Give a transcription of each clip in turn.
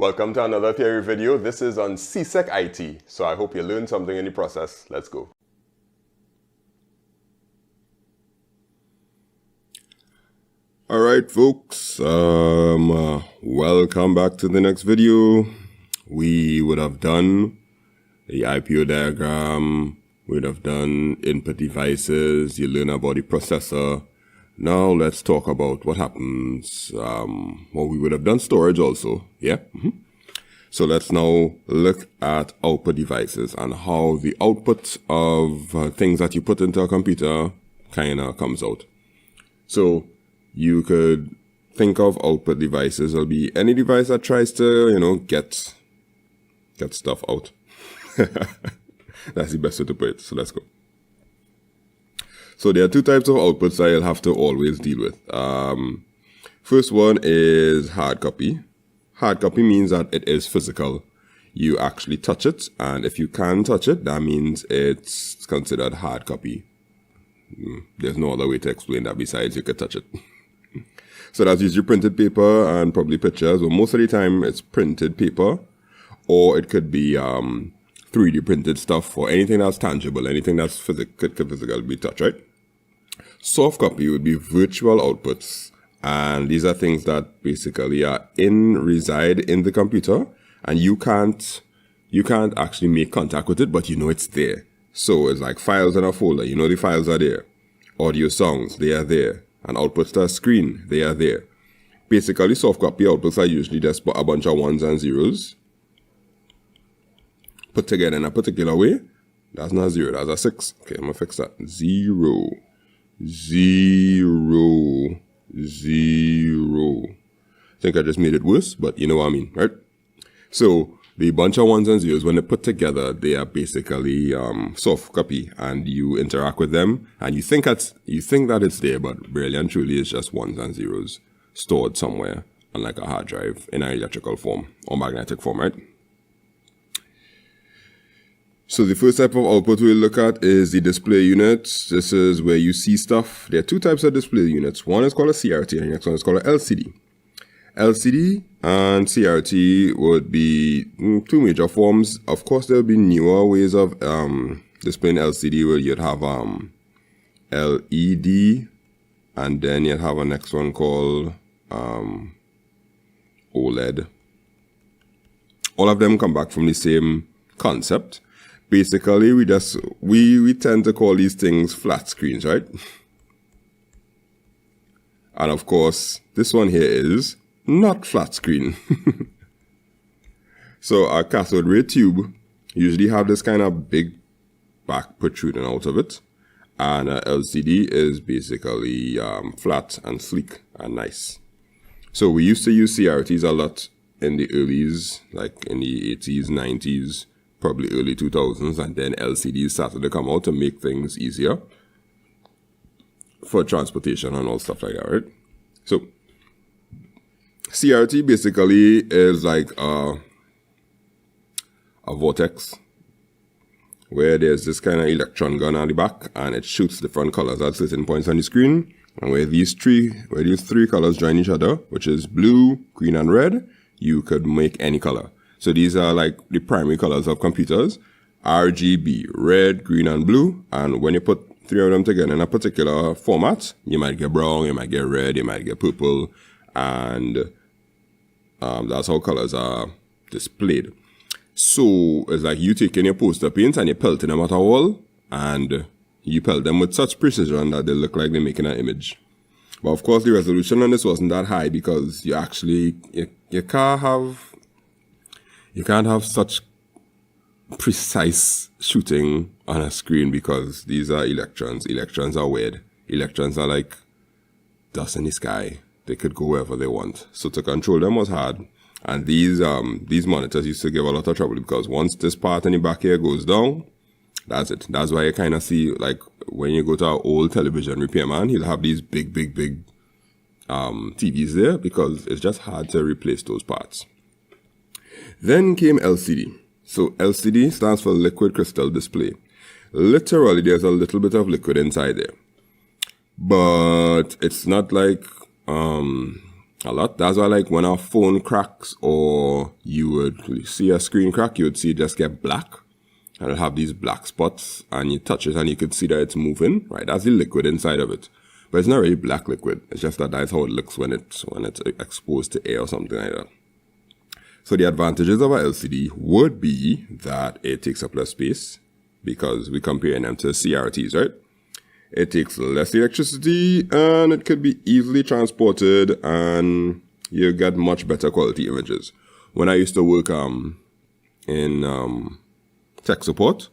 Welcome to another theory video. This is on Csec IT, so I hope you learned something in the process. Let's go. Alright folks, welcome back to the next video. We would have done the IPO diagram, we would have done input devices, you learn about the processor. Now let's talk about what happens, well, we would have done storage also, yeah? So let's now look at output devices and how the output of things that you put into a computer kind of comes out. So you could think of output devices. It'll be any device that tries to, get stuff out. That's the best way to put it. So let's go. So there are two types of outputs that you'll have to always deal with. First one is hard copy. Hard copy means that it is physical. You actually touch it, and if you can touch it, that means it's considered hard copy. There's no other way to explain that besides you could touch it. So that's usually printed paper and probably pictures, but most of the time it's printed paper, or it could be 3D printed stuff, or anything that's tangible, anything that's could physically be touched, right? Soft copy would be virtual outputs, and these are things that basically reside in the computer, and you can't actually make contact with it, but you know it's there. So it's like files in a folder, you know the files are there. Audio songs, they are there. And outputs to a screen, they are there. Basically, soft copy outputs are usually just a bunch of ones and zeros put together in a particular way. That's not a 0, that's a 6. Okay, I'm gonna fix that. 0, 0, 0. I think I just made it worse, but you know what I mean, right? So the bunch of ones and zeros, when they put together, they are basically soft copy, and you interact with them, and you think that it's there, but really and truly it's just ones and zeros stored somewhere on like a hard drive in an electrical form or magnetic form, right? So the first type of output we'll look at is the display unit. This is where you see stuff. There are two types of display units. One is called a CRT, and the next one is called an LCD. LCD and CRT would be two major forms. Of course, there'll be newer ways of displaying LCD, where you'd have LED, and then you'd have a next one called OLED. All of them come back from the same concept. Basically, we tend to call these things flat screens, right? And of course, this one here is not flat screen. So a cathode ray tube usually have this kind of big back protruding out of it, and a LCD is basically flat and sleek and nice. So we used to use CRTs a lot in the earlys, like in the 80s, 90s, probably early 2000s, and then LCDs started to come out to make things easier for transportation and all stuff like that, right? So CRT basically is like a vortex where there's this kind of electron gun on the back, and it shoots different colors at certain points on the screen. And where these three colors join each other, which is blue, green, and red, you could make any color. So these are like the primary colors of computers: RGB, red, green, and blue. And when you put three of them together in a particular format, you might get brown, you might get red, you might get purple, and that's how colors are displayed. So it's like you taking your poster paints and you're pelting them at a wall, and you pelt them with such precision that they look like they're making an image. But of course, the resolution on this wasn't that high, because you can't have such precise shooting on a screen, because these are electrons. Electrons are weird. Electrons are like dust in the sky. They could go wherever they want. So to control them was hard. And these monitors used to give a lot of trouble, because once this part in the back here goes down, that's it. That's why you kind of see, like, when you go to an old television repairman, he'll have these big TVs there, because it's just hard to replace those parts. Then came LCD. So LCD stands for liquid crystal display. Literally, there's a little bit of liquid inside there. But it's not like a lot. That's why, like, when our phone cracks or you would see a screen crack, you would see it just get black. And it'll have these black spots, and you touch it and you can see that it's moving, right? That's the liquid inside of it. But it's not really black liquid. It's just that that's how it looks when it's exposed to air or something like that. So the advantages of a LCD would be that it takes up less space because we're comparing them to CRTs, right? It takes less electricity and it could be easily transported and you get much better quality images. When I used to work in tech support,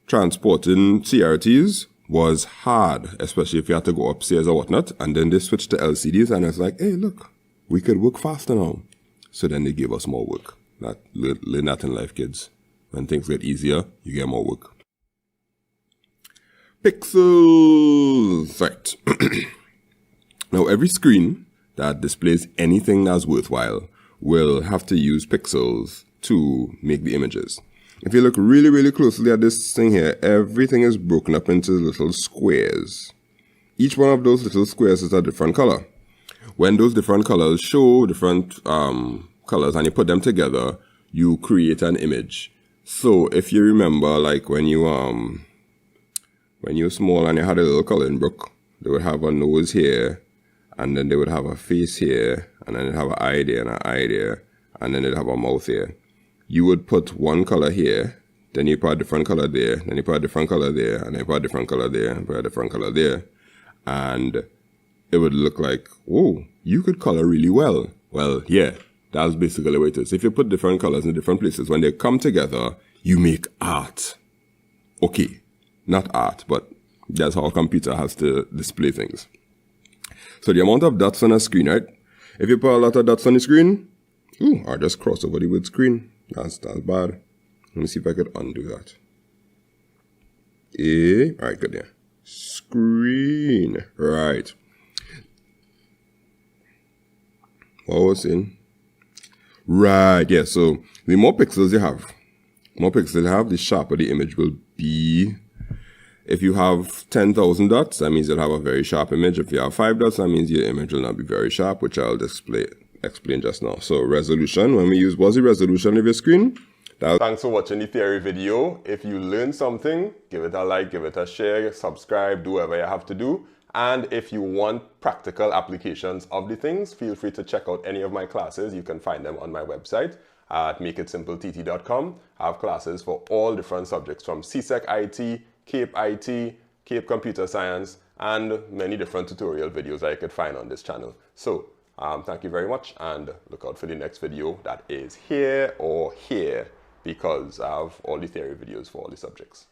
transporting CRTs was hard, especially if you had to go upstairs or whatnot. And then they switched to LCDs and it's like, hey, look, we could work faster now. So then they gave us more work. Learn that in life, kids. When things get easier, you get more work. Pixels. Right. Now, every screen that displays anything that's worthwhile will have to use pixels to make the images. If you look really, really closely at this thing here, everything is broken up into little squares. Each one of those little squares is a different color. When those different colors show different colors and you put them together, you create an image. So if you remember, like when you were small and you had a little coloring book, they would have a nose here, and then they would have a face here, and then they'd have an eye there and an eye there, and then they'd have a mouth here. You would put one color here, then you put a different color there, then you put a different color there, and then you put a different color there, and put a different color there. And it would look like, oh, you could color really well. Well, yeah, that's basically what it is. If you put different colors in different places, when they come together, you make art. Okay, not art, but that's how a computer has to display things. So the amount of dots on a screen, right? If you put a lot of dots on the screen, I just crossed over the word screen. That's bad. Let me see if I could undo that. All right, good, yeah. Screen, right. What was I saying? Right, yeah, so the more pixels you have, the sharper the image will be. If you have 10,000 dots, that means you'll have a very sharp image. If you have 5 dots, that means your image will not be very sharp, which I'll explain just now. So resolution, when we use what's the resolution of your screen? Thanks for watching the theory video. If you learned something, give it a like, give it a share, subscribe, do whatever you have to do. And if you want practical applications of the things, feel free to check out any of my classes. You can find them on my website at makeITsimpleTT.com. I have classes for all different subjects from Csec IT, Cape IT, Cape Computer Science, and many different tutorial videos that you could find on this channel. So thank you very much, and look out for the next video that is here or here, because I have all the theory videos for all the subjects.